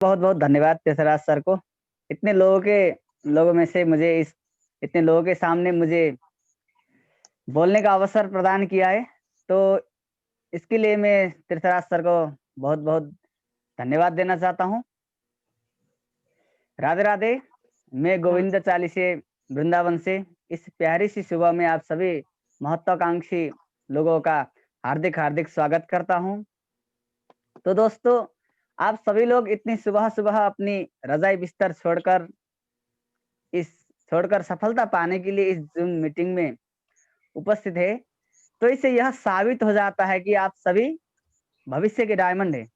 बहुत बहुत धन्यवाद पेशराज सर को। इतने लोगों में से मुझे इतने लोगों के सामने मुझे बोलने का अवसर प्रदान किया है। तो इसके लिए मैं तीर्थराज सर को बहुत बहुत धन्यवाद देना चाहता हूँ। राधे राधे। मैं गोविंद नमस्कार। चालीसे वृंदावन से इस प्यारी सी सुबह में आप सभी महत्वाकांक्षी लोगों का हार्दिक हार्दिक स्वागत करता हूँ। तो दोस्तों, आप सभी लोग इतनी सुबह सुबह अपनी रजाई बिस्तर छोड़कर सफलता पाने के लिए इस जूम मीटिंग में उपस्थित है। तो इससे यह साबित हो जाता है कि आप सभी भविष्य के डायमंड हैं।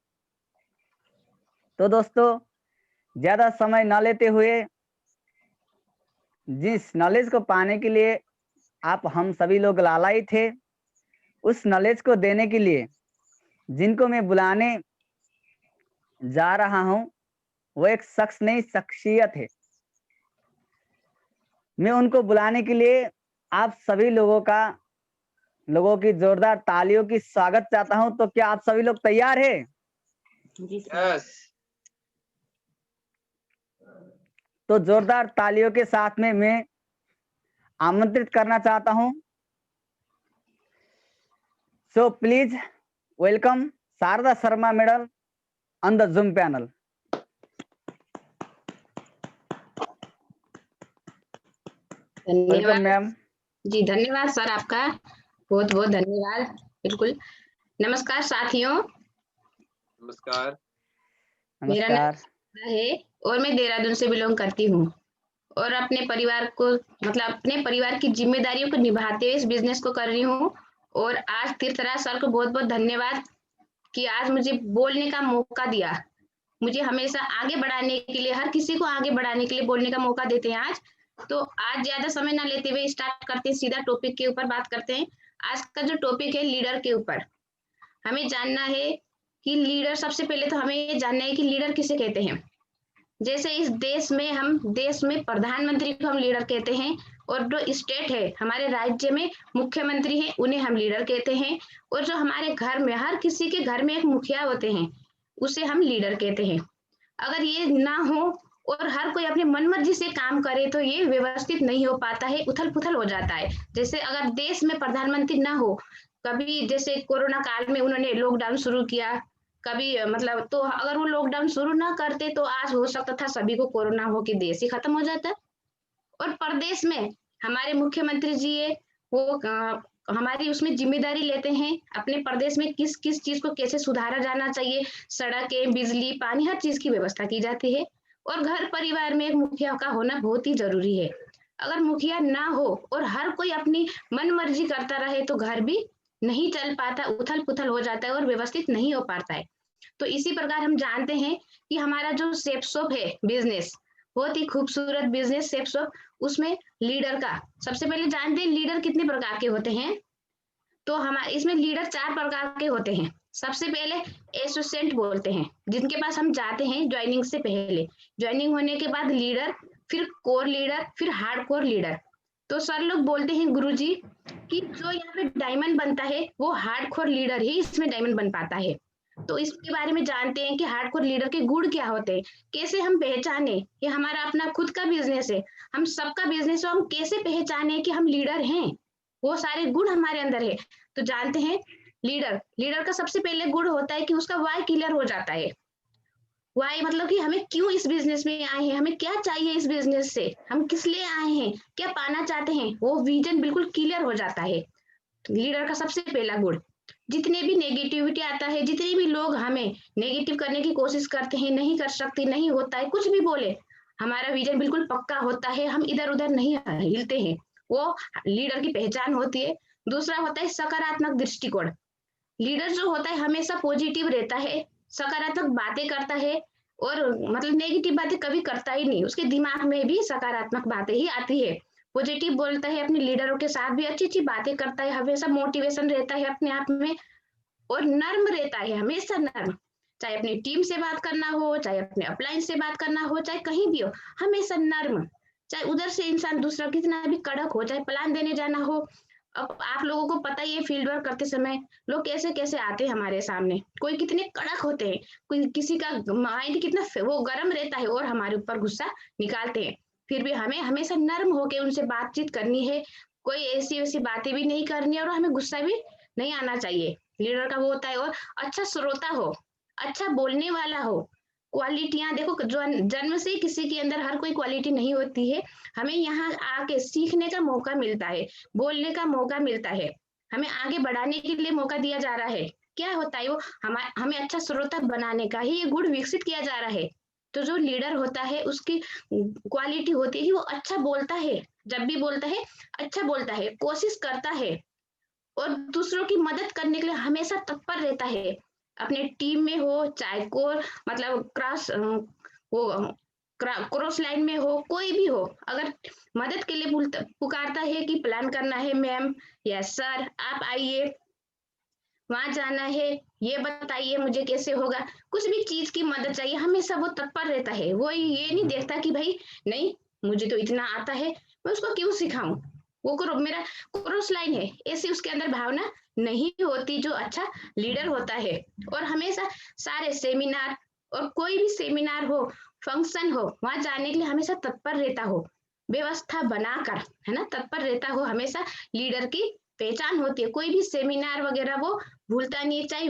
तो दोस्तों, ज्यादा समय न लेते हुए जिस नॉलेज को पाने के लिए आप हम सभी लोग लालायित थे, उस नॉलेज को देने के लिए जिनको मैं बुलाने जा रहा हूं, वो एक शख्स नहीं शख्सियत है। मैं उनको बुलाने के लिए आप सभी लोगों की जोरदार तालियों की स्वागत चाहता हूं। तो क्या आप सभी लोग तैयार हैं? जी सर। यस। तो जोरदार तालियों के साथ में मैं आमंत्रित करना चाहता हूं। So please welcome Sharda Sharma madam on the Zoom panel. Welcome धन्यवाद। मैम। जी धन्यवाद सर, आपका बहुत बहुत धन्यवाद। बिल्कुल। नमस्कार साथियों, नमस्कार। मेरा नाम नमस्कार। शारदा है और मैं देहरादून से बिलोंग करती हूँ और अपने परिवार को अपने परिवार की जिम्मेदारियों को निभाते हुए इस बिजनेस को कर रही हूँ। और आज तीर्थराज सर को बहुत बहुत धन्यवाद कि आज मुझे बोलने का मौका दिया। मुझे हमेशा आगे बढ़ाने के लिए, हर किसी को आगे बढ़ाने के लिए बोलने का मौका देते हैं आज। तो आज ज्यादा समय ना लेते हुए स्टार्ट करते हैं, सीधा टॉपिक के ऊपर बात करते हैं। आज का जो टॉपिक है लीडर के ऊपर हमें जानना है कि लीडर, सबसे पहले तो हमें ये जानना है कि लीडर किसे कहते हैं। जैसे इस देश में प्रधानमंत्री को हम लीडर कहते हैं और जो स्टेट है हमारे राज्य में मुख्यमंत्री है उन्हें हम लीडर कहते हैं। और जो हमारे घर में, हर किसी के घर में एक मुखिया होते हैं, उसे हम लीडर कहते हैं। अगर ये ना हो और हर कोई अपने मन मर्जी से काम करे तो ये व्यवस्थित नहीं हो पाता है, उथल पुथल हो जाता है। जैसे अगर देश में प्रधानमंत्री ना हो, कभी जैसे कोरोना काल में उन्होंने लॉकडाउन शुरू किया, कभी तो अगर वो लॉकडाउन शुरू ना करते तो आज हो सकता था सभी को कोरोना हो के देश ही खत्म हो जाता। और प्रदेश में हमारे मुख्यमंत्री जी है, वो हमारी उसमें जिम्मेदारी लेते हैं अपने प्रदेश में किस किस चीज को कैसे सुधारा जाना चाहिए। सड़कें, बिजली, पानी, हर चीज की व्यवस्था की जाती है। और घर परिवार में एक मुखिया का होना बहुत ही जरूरी है। अगर मुखिया ना हो और हर कोई अपनी मन मर्जी करता रहे तो घर भी नहीं चल पाता, उथल पुथल हो जाता है और व्यवस्थित नहीं हो पाता है। तो इसी प्रकार हम जानते हैं कि हमारा जो सेफ शॉप है बिजनेस, बहुत ही खूबसूरत बिजनेस सेफ शॉप, उसमें लीडर का, सबसे पहले जानते हैं लीडर कितने प्रकार के होते हैं। तो हमारे इसमें लीडर 4 प्रकार के होते हैं। सबसे पहले एसोसिएंट बोलते हैं, जिनके पास हम जाते हैं ज्वाइनिंग से पहले। ज्वाइनिंग होने के बाद लीडर, फिर कोर लीडर, फिर हार्ड कोर लीडर। तो सर लोग बोलते हैं गुरुजी कि जो यहाँ पे डायमंड बनता है वो हार्ड कोर लीडर ही इसमें डायमंड बन पाता है। तो इसके बारे में जानते हैं कि हार्डकोर लीडर के गुण क्या होते हैं, कैसे हम पहचाने। ये हमारा अपना खुद का बिजनेस है, हम सबका बिजनेस है, हम कैसे पहचाने कि हम लीडर हैं, वो सारे गुण हमारे अंदर है। तो जानते हैं लीडर, लीडर का सबसे पहले गुण होता है कि उसका वाई क्लियर हो जाता है। वाई मतलब कि हमें क्यों इस बिजनेस में आए हैं, हमें क्या चाहिए इस बिजनेस से, हम किस लिए आए हैं, क्या पाना चाहते हैं, वो विजन बिल्कुल क्लियर हो जाता है। लीडर का सबसे पहला गुण। जितने भी नेगेटिविटी आता है, जितने भी लोग हमें नेगेटिव करने की कोशिश करते हैं, नहीं कर सकते, नहीं होता है, कुछ भी बोले, हमारा विजन बिल्कुल पक्का होता है, हम इधर उधर नहीं हिलते हैं, वो लीडर की पहचान होती है। दूसरा होता है सकारात्मक दृष्टिकोण। लीडर जो होता है हमेशा पॉजिटिव रहता है, सकारात्मक बातें करता है और नेगेटिव बातें कभी करता ही नहीं, उसके दिमाग में भी सकारात्मक बातें ही आती है। पॉजिटिव बोलता है, अपने लीडरों के साथ भी अच्छी अच्छी बातें करता है, हमेशा मोटिवेशन रहता है अपने आप में। और नर्म रहता है, हमेशा नर्म, चाहे अपनी टीम से बात करना हो, चाहे अपने अपलाइन से बात करना हो, चाहे कहीं भी हो, हमेशा नर्म। चाहे उधर से इंसान दूसरा कितना भी कड़क हो, चाहे प्लान देने जाना हो, अब आप लोगों को पता ही है फील्ड वर्क करते समय लोग कैसे कैसे आते हैं हमारे सामने, कोई कितने कड़क होते हैं, कोई किसी का माइंड कितना वो गर्म रहता है और हमारे ऊपर गुस्सा निकालते हैं। फिर भी हमें हमेशा नर्म होके उनसे बातचीत करनी है, कोई ऐसी वैसी बातें भी नहीं करनी है और हमें गुस्सा भी नहीं आना चाहिए। लीडर का वो होता है और अच्छा श्रोता हो, अच्छा बोलने वाला हो। क्वालिटियां देखो, जो जन्म से किसी के अंदर हर कोई क्वालिटी नहीं होती है, हमें यहाँ आके सीखने का मौका मिलता है, बोलने का मौका मिलता है, हमें आगे बढ़ाने के लिए मौका दिया जा रहा है। क्या होता है वो हमें अच्छा श्रोता बनाने का ही ये गुण विकसित किया जा रहा है। तो जो लीडर होता है उसकी क्वालिटी होती है कि वो अच्छा बोलता है, जब भी बोलता है अच्छा बोलता है, कोशिश करता है और दूसरों की मदद करने के लिए हमेशा तत्पर रहता है। अपने टीम में हो चाहे को मतलब वो क्रॉस लाइन में हो, कोई भी हो, अगर मदद के लिए पुकारता है कि प्लान करना है मैम या सर आप आइए, वहां जाना है, ये बताइए मुझे कैसे होगा, कुछ भी चीज की मदद चाहिए हमेशा वो तत्पर रहता है। वो ये नहीं देखता कि भाई नहीं मुझे तो इतना आता है मैं उसको क्यों सिखाऊं, वो मेरा क्रॉस लाइन है, ऐसी उसके अंदर भावना नहीं होती जो अच्छा लीडर होता है। और हमेशा सारे सेमिनार और कोई भी सेमिनार हो, फंक्शन हो, वहां जाने के लिए हमेशा तत्पर रहता हो, व्यवस्था बनाकर, है ना, तत्पर रहता हो। हमेशा लीडर की पहचान होती है, कोई भी सेमिनार वगैरह वो भूलता नहीं है, चाहे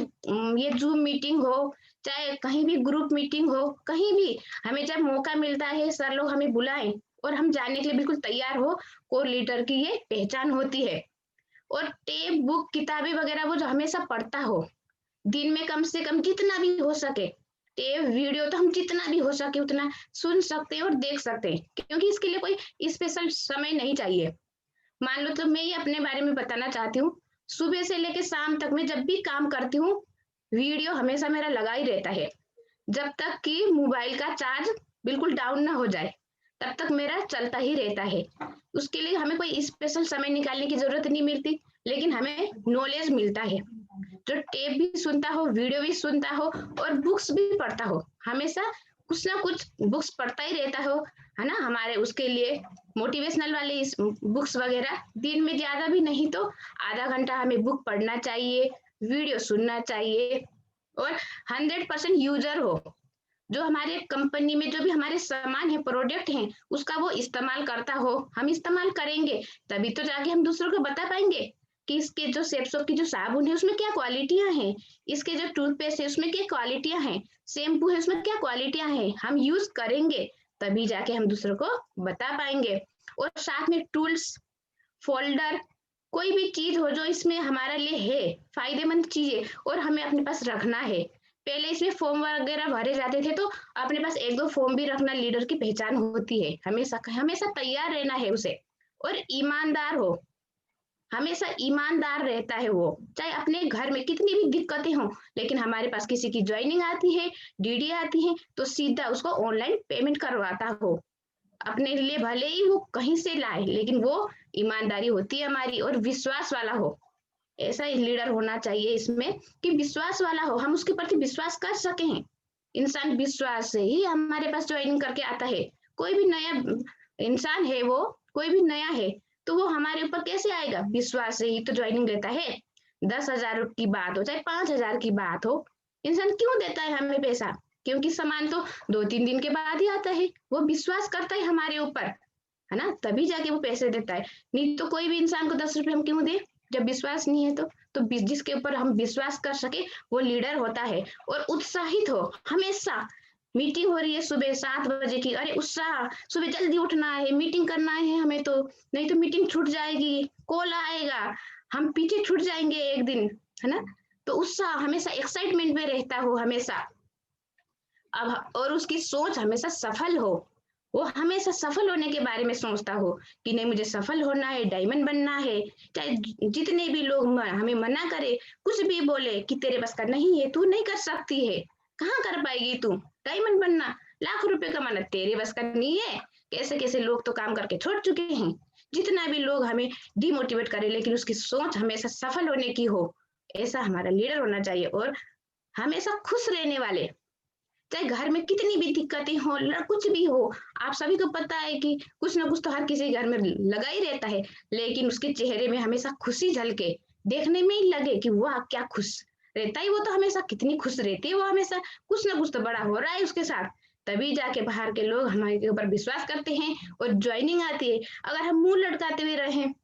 ये जूम मीटिंग हो, चाहे कहीं भी ग्रुप मीटिंग हो, कहीं भी हमें जब मौका मिलता है सर लोग हमें बुलाएं और हम जाने के लिए बिल्कुल तैयार हो, को लीडर की ये पहचान होती है। और टेप बुक किताबें वगैरह वो जो हमेशा पढ़ता हो, दिन में कम से कम जितना भी हो सके, टेप वीडियो तो हम जितना भी हो सके उतना सुन सकते हैं और देख सकते हैं, क्योंकि इसके लिए कोई स्पेशल समय नहीं चाहिए। मान लो तो मैं ये अपने बारे में बताना चाहती हूँ, सुबह से लेकर शाम तक मैं जब भी काम करती हूँ वीडियो हमेशा मेरा लगा ही रहता है, जब तक कि मोबाइल का चार्ज बिल्कुल डाउन ना हो जाए तब तक मेरा चलता ही रहता है। उसके लिए हमें कोई स्पेशल समय निकालने की जरूरत नहीं मिलती, लेकिन हमें नॉलेज मिलता है। जो टेप भी सुनता हो, वीडियो भी सुनता हो और बुक्स भी पढ़ता हो, हमेशा कुछ ना कुछ बुक्स पढ़ता ही रहता हो, है ना, हमारे उसके लिए मोटिवेशनल वाले इस बुक्स वगैरह, दिन में ज्यादा भी नहीं तो आधा घंटा हमें बुक पढ़ना चाहिए, वीडियो सुनना चाहिए। और 100% यूजर हो, जो हमारे कंपनी में जो भी हमारे सामान है, प्रोडक्ट हैं, उसका वो इस्तेमाल करता हो, हम इस्तेमाल करेंगे तभी तो जाके हम दूसरों को बता पाएंगे कि इसके जो सेप्सो की जो साबुन है उसमें क्या क्वालिटियां हैं, इसके जो टूथपेस्ट है उसमें क्या क्वालिटियां हैं, शैम्पू है उसमें क्या क्वालिटियां हैं, हम यूज करेंगे तभी जाके हम दूसरों को बता पाएंगे। और साथ में टूल्स, फोल्डर, कोई भी चीज हो जो इसमें हमारे लिए है फायदेमंद चीजें और हमें अपने पास रखना है। पहले इसमें फॉर्म वगैरह भरे जाते थे, तो अपने पास एक दो फॉर्म भी रखना लीडर की पहचान होती है, हमेशा हमेशा तैयार रहना है उसे। और ईमानदार हो, हमेशा ईमानदार रहता है वो, चाहे अपने घर में कितनी भी दिक्कतें हों, लेकिन हमारे पास किसी की ज्वाइनिंग आती है, डीडी आती है, तो सीधा उसको ऑनलाइन पेमेंट करवाता हो, अपने लिए भले ही वो कहीं से लाए, लेकिन वो ईमानदारी होती है हमारी। और विश्वास वाला हो, ऐसा लीडर होना चाहिए इसमें कि विश्वास वाला हो, हम उसके प्रति विश्वास कर सके हैं। इंसान विश्वास से ही हमारे पास ज्वाइनिंग करके आता है। कोई भी नया इंसान है, वो कोई भी नया है तो वो हमारे ऊपर कैसे आएगा, विश्वास से ही तो ज्वाइनिंग लेता है। 10,000 की बात हो चाहे 5,000 की बात हो, इंसान क्यों देता है हमें पैसा, क्योंकि सामान तो 2-3 दिन के बाद ही आता है, वो विश्वास करता है हमारे ऊपर, है ना, तभी जाके वो पैसे देता है। नहीं तो कोई भी इंसान को 10 रुपए हम क्यों दे जब विश्वास नहीं है तो जिसके ऊपर हम विश्वास कर सके वो लीडर होता है। और उत्साहित हो, हमेशा मीटिंग हो रही है सुबह 7 बजे की, अरे उत्साह, सुबह जल्दी उठना है, मीटिंग करना है हमें, तो नहीं तो मीटिंग छूट जाएगी, कॉल आएगा, हम पीछे छूट जाएंगे एक दिन, है ना। तो उत्साह, हमेशा एक्साइटमेंट में रहता हो हमेशा। अब और उसकी सोच हमेशा सफल हो, वो हमेशा सफल होने के बारे में सोचता हो कि नहीं मुझे सफल होना है, डायमंड बनना है, चाहे जितने भी लोग हमें मना करे, कुछ भी बोले कि तेरे बस का नहीं है, तू नहीं कर सकती है, कहाँ कर पाएगी तू, डायमंड बनना, लाख रुपए कमाना तेरे बस का नहीं है। कैसे कैसे लोग तो काम करके छोड़ चुके हैं, जितना भी लोग हमें डिमोटिवेट करे, लेकिन उसकी सोच हमेशा सफल होने की हो, ऐसा हमारा लीडर होना चाहिए। और हमेशा खुश रहने वाले, चाहे घर में कितनी भी दिक्कतें हो, कुछ भी हो, आप सभी को पता है कि कुछ ना कुछ तो हर किसी घर में लगा ही रहता है, लेकिन उसके चेहरे में हमेशा खुशी झलके, देखने में ही लगे कि वाह क्या खुश रहता है वो, तो हमेशा कितनी खुश रहती है वो, हमेशा कुछ ना कुछ तो बड़ा हो रहा है उसके साथ, तभी जाके बाहर के लोग हमारे ऊपर विश्वास करते हैं और ज्वाइनिंग आती है। अगर हम मुंह लटकाते हुए रहें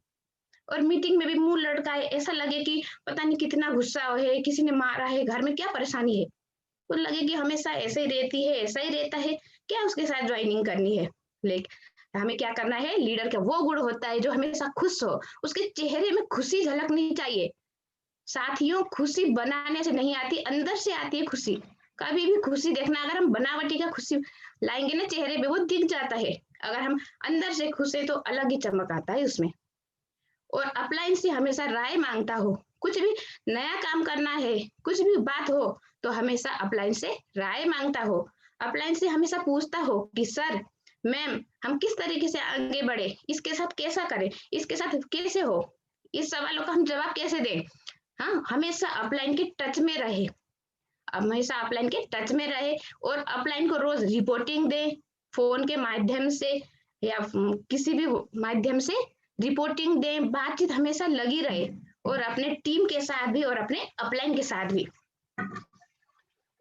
और मीटिंग में भी मुंह लटकाए, ऐसा लगे कि पता नहीं कितना गुस्सा है, किसी ने मारा है, घर में क्या परेशानी है, तो लगे कि हमेशा ऐसे ही रहती है, ऐसा ही रहता है, क्या उसके साथ ज्वाइनिंग करनी है। लेकिन हमें क्या करना है, लीडर का वो गुण होता है जो हमेशा खुश हो, उसके चेहरे में खुशी झलकनी चाहिए। साथियों, खुशी बनाने से नहीं आती, अंदर से आती है खुशी। कभी भी खुशी देखना, अगर हम बनावटी का खुशी लाएंगे ना चेहरे पे, वो दिख जाता है। अगर हम अंदर से खुश है तो अलग ही चमक आता है उसमें। और अपलाइन से हमेशा राय मांगता हो, कुछ भी नया काम करना है, कुछ भी बात हो, तो हमेशा अपलाइन से राय मांगता हो, अपलाइन से हमेशा पूछता हो कि सर, मैम, हम किस तरीके से आगे बढ़े, इसके साथ कैसा करें, इसके साथ कैसे हो, इस सवालों का हम जवाब कैसे दें। हाँ, हमेशा अपलाइन के टच में रहे, हमेशा अपलाइन के टच में रहे, और अपलाइन को रोज रिपोर्टिंग दे, फोन के माध्यम से या किसी भी माध्यम से रिपोर्टिंग दे, बातचीत हमेशा लगी रहे, और अपने टीम के साथ भी और अपने अपलाइन के साथ भी,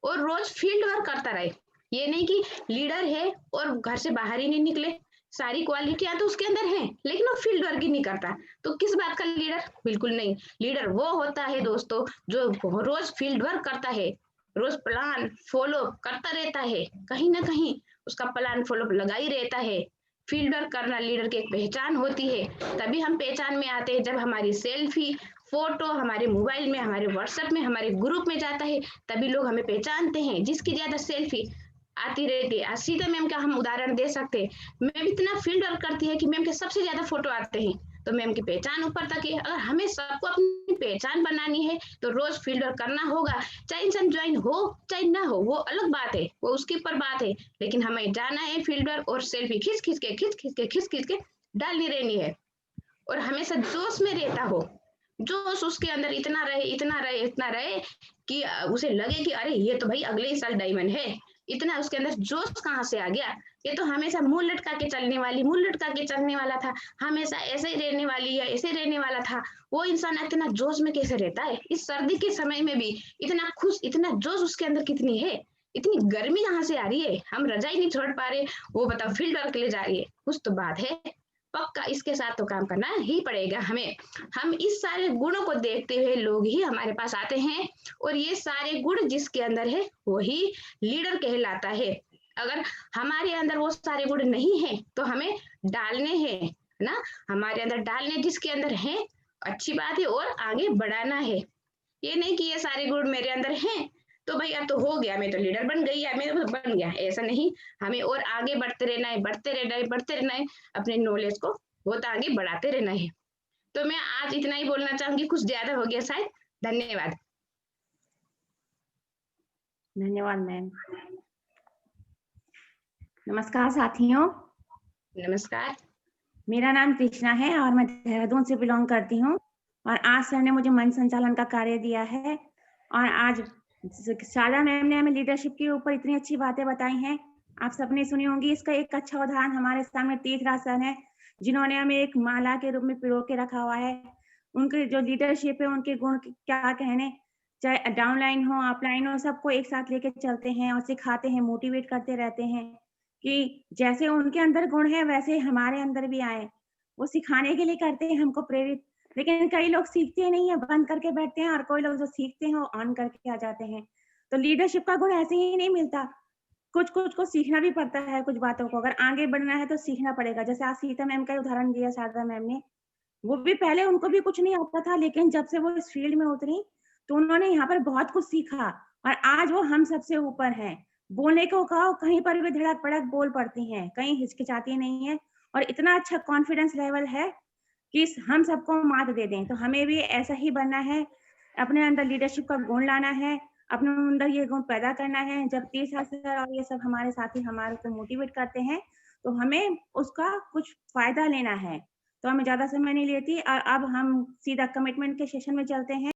और रोज फील्ड वर्क करता रहे। ये नहीं कि लीडर है और घर से बाहर ही नहीं निकले, सारी क्वालिटियां तो उसके अंदर हैं, लेकिन वो फील्ड वर्क ही नहीं करता, तो किस बात का लीडर, बिल्कुल नहीं। लीडर वो होता है दोस्तों जो रोज फील्ड वर्क करता है, रोज प्लान फॉलो करता रहता है, कहीं ना कहीं उसका प्लान फॉलो लगा ही रहता है। फील्ड वर्क करना लीडर की एक पहचान होती है। तभी हम पहचान में आते हैं जब हमारी सेल्फी फोटो हमारे मोबाइल में, हमारे व्हाट्सएप में, हमारे ग्रुप में जाता है, तभी लोग हमें पहचानते हैं। जिसकी ज्यादा सेल्फी आती रहती है, सीधा मैम का हम उदाहरण दे सकते हैं, मैम इतना फील्ड वर्क करती है कि मैम के सबसे ज्यादा फोटो आते हैं, तो मैम की पहचान ऊपर तक है। अगर हमें सबको अपनी पहचान बनानी है तो रोज फील्ड वर्क करना होगा, चाहे इंसान ज्वाइन हो चाहे ना हो, वो अलग बात है, वो उसके ऊपर बात है, लेकिन हमें जाना है फील्ड वर्क, और सेल्फी खींच खींच के डालनी रहनी है, और हमेशा जोश में रहता हो, जोश उसके अंदर इतना रहे, इतना रहे, इतना रहे कि उसे लगे कि अरे ये तो भाई अगले ही साल डायमंड है। इतना उसके अंदर जोश कहाँ से आ गया, ये तो हमेशा मुंह लटका के चलने वाली, मुंह लटका के चलने वाला था, हमेशा ऐसे ही रहने वाली है, ऐसे रहने वाला था, वो इंसान इतना जोश में कैसे रहता है, इस सर्दी के समय में भी इतना खुश, इतना जोश उसके अंदर कितनी है, इतनी गर्मी कहाँ से आ रही है, हम रजाई नहीं छोड़ पा रहे, वो बताओ फील्ड वर्क के लिए जा रही है, कुछ तो बात है। पक्का इसके साथ तो काम करना ही पड़ेगा हमें। हम इस सारे गुणों को देखते हुए लोग ही हमारे पास आते हैं, और ये सारे गुण जिसके अंदर है वही लीडर कहलाता है। अगर हमारे अंदर वो सारे गुण नहीं है तो हमें डालने हैं ना, हमारे अंदर डालने जिसके अंदर है अच्छी बात है, और आगे बढ़ाना है। ये नहीं कि ये सारे गुण मेरे अंदर हैं तो भाई अब तो हो गया, मैं तो लीडर बन गई या मैं तो बन गया, ऐसा नहीं। हमें और आगे बढ़ते रहना है, बढ़ते रहना है, बढ़ते रहना है, अपने नॉलेज को बहुत आगे बढ़ाते रहना है। तो मैं आज इतना ही बोलना चाहूंगी, कुछ ज्यादा हो गया शायद। धन्यवाद। धन्यवाद मैम। नमस्कार साथियों, नमस्कार। मेरा नाम कृष्णा है और मैं देहरादून से बिलोंग करती हूँ, और आज सर ने मुझे मंच संचालन का कार्य दिया है, और आज शारदा मैम ने हमें लीडरशिप के ऊपर इतनी अच्छी बातें बताई हैं, आप सबने सुनी होंगी। इसका एक अच्छा उदाहरण हमारे सामने तीर्थराज सर है, जिन्होंने हमें एक माला के रूप में पिरो के रखा हुआ है। उनके जो लीडरशिप है, उनके गुण क्या कहने, चाहे डाउनलाइन हो अपलाइन हो, सबको एक साथ लेके चलते हैं और सिखाते हैं, मोटिवेट करते रहते हैं कि जैसे उनके अंदर गुण है वैसे हमारे अंदर भी आए। वो सिखाने के लिए करते हैं हमको प्रेरित, लेकिन कई लोग सीखते नहीं है, बंद करके बैठते हैं, और कोई लोग जो सीखते हैं वो ऑन करके आ जाते हैं। तो लीडरशिप का गुण ऐसे ही नहीं मिलता, कुछ कुछ को सीखना भी पड़ता है। कुछ बातों को अगर आगे बढ़ना है तो सीखना पड़ेगा। जैसे आज सीता मैम का उदाहरण दिया शारदा मैम ने, वो भी पहले उनको भी कुछ नहीं आता था, लेकिन जब से वो इस फील्ड में उतरी तो उन्होंने यहाँ पर बहुत कुछ सीखा, और आज वो हम सबसे ऊपर हैं। बोलने को कहो, कहीं पर भी धड़क पड़क बोल पड़ती हैं, कहीं हिचकिचाती नहीं है, और इतना अच्छा कॉन्फिडेंस लेवल है कि हम सबको मात दे दें। तो हमें भी ऐसा ही बनना है, अपने अंदर लीडरशिप का गुण लाना है, अपने अंदर ये गुण पैदा करना है। जब तीर्थराज सर और ये सब हमारे साथी हमारे को मोटिवेट करते हैं तो हमें उसका कुछ फायदा लेना है। तो हमें ज्यादा समय नहीं लेती, और अब हम सीधा कमिटमेंट के सेशन में चलते हैं।